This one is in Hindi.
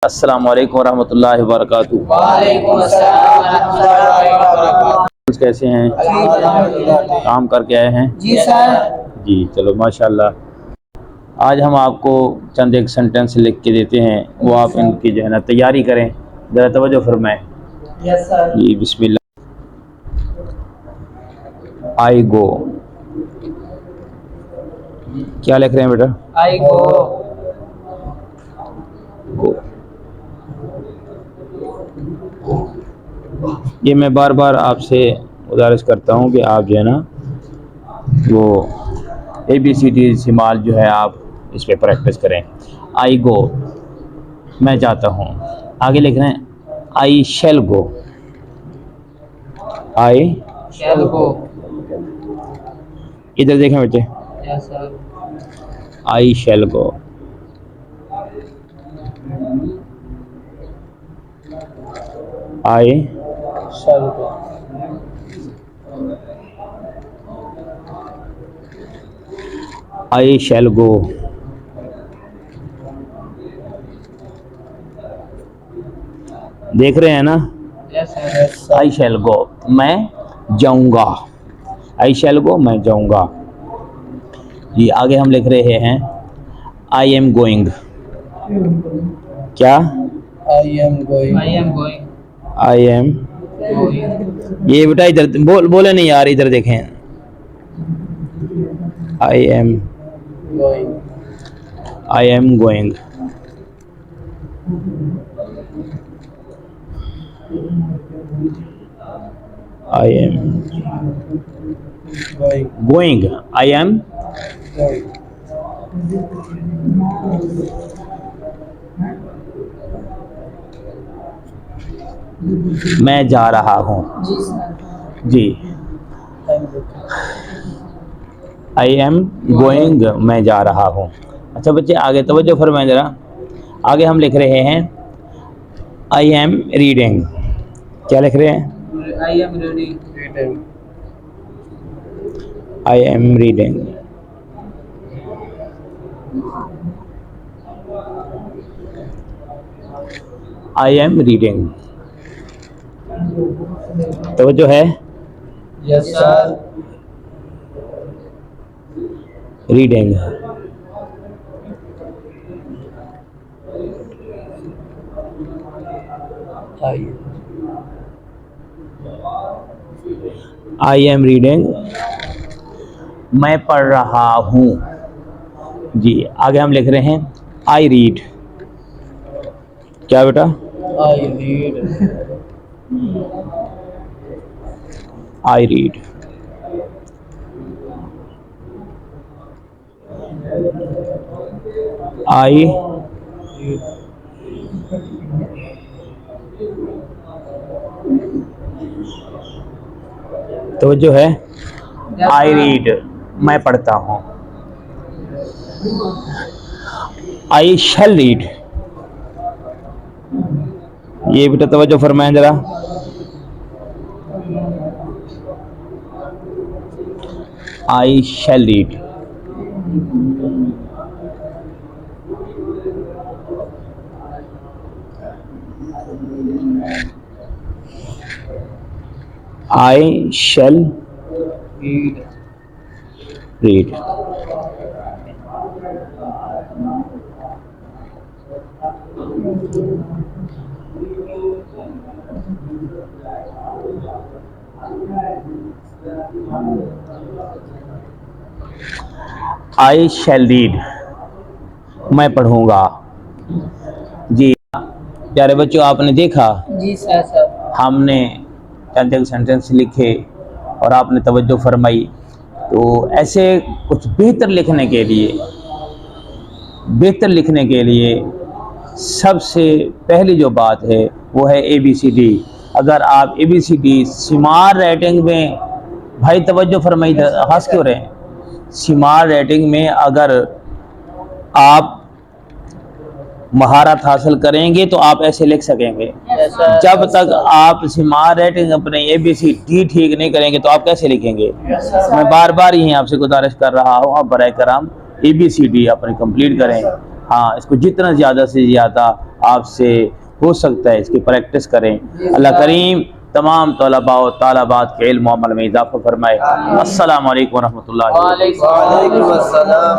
अस्सलामु अलैकुम वरहमतुल्लाहि वबरकातुहू। वालेकुम अस्सलाम वरहमतुल्लाहि वबरकातुहू। कैसे हैं? अल्हम्दुलिल्लाह। काम करके आए हैं? जी सर। जी चलो माशाल्लाह। आज हम आपको चंद एक सेंटेंस लिख के देते हैं, वो आप इनकी जो है ना तैयारी करें, ज़रा तवज्जो फरमाएं। Yes sir. जी बिस्मिल्लाह। आई गो, क्या लिख रहे हैं बेटा? आई गो। गो। ये मैं बार बार आपसे गुजारिश करता हूँ कि आप जो है ना वो ABCD इस्तेमाल जो है आप इस पर प्रैक्टिस करें। आई गो, मैं जाता हूँ। आगे लिख रहे हैं आई शैल गो। आई शैल गो। इधर देखें बेटे। Yes sir. I shall go. I shall go. I shall go. देख रहे हैं ना? Yes sir. आई शैल गो, मैं जाऊंगा। आई शैल गो, मैं जाऊंगा। जी आगे हम लिख रहे हैं आई एम गोइंग। क्या? I am going. I am going. I am going. ये बेटा इधर बोले नहीं यार, इधर देखें। I am going. I am going. I am going. Going. I am going. मैं जा रहा हूँ। जी सर। जी आई एम गोइंग, मैं जा रहा हूँ। अच्छा बच्चे आगे तवज्जो फरमाएं ज़रा। आगे हम लिख रहे हैं आई एम रीडिंग। क्या लिख रहे हैं? I am reading. Reading. I am reading. I am reading. तवज्जो है? Yes sir. Reading. I am reading, मैं पढ़ रहा हूँ। जी आगे हम लिख रहे हैं आई रीड। क्या बेटा? I read. I read. आई तो जो है आई रीड, मैं पढ़ता हूँ। आई शैल रीड। ये बेटा तवज्जो फरमाएं जरा। आई शैल रीड। आई शैल रीड। रीड। आई शैल रीड, मैं पढ़ूंगा। जी प्यारे बच्चों, आपने देखा जी सर। हमने चंद एक सेंटेंस लिखे और आपने तवज्जो फरमाई। तो ऐसे कुछ बेहतर लिखने के लिए सबसे पहली जो बात है वो है ABCD। अगर आप ABCD सिमार राइटिंग में, भाई तवज्जो फरमाई, हंस क्यों रहे हैं? सिमार राइटिंग में अगर आप महारत हासिल करेंगे तो आप ऐसे लिख सकेंगे। जब तक आप सिमार राइटिंग अपने ABCD ठीक नहीं करेंगे तो आप कैसे लिखेंगे? मैं बार बार यही आपसे गुजारिश कर रहा हूँ, आप बराए करम ABCD अपने कंप्लीट करें। हाँ, इसको जितना ज़्यादा से ज़्यादा आपसे हो सकता है इसकी प्रैक्टिस करें। अल्लाह करीम तमाम तलबा और तालबात के इल्म अमल में इजाफा फरमाए। अस्सलामु अलैकुम व रहमतुल्लाहि व बरकातहू। वालेकुम अस्सलाम।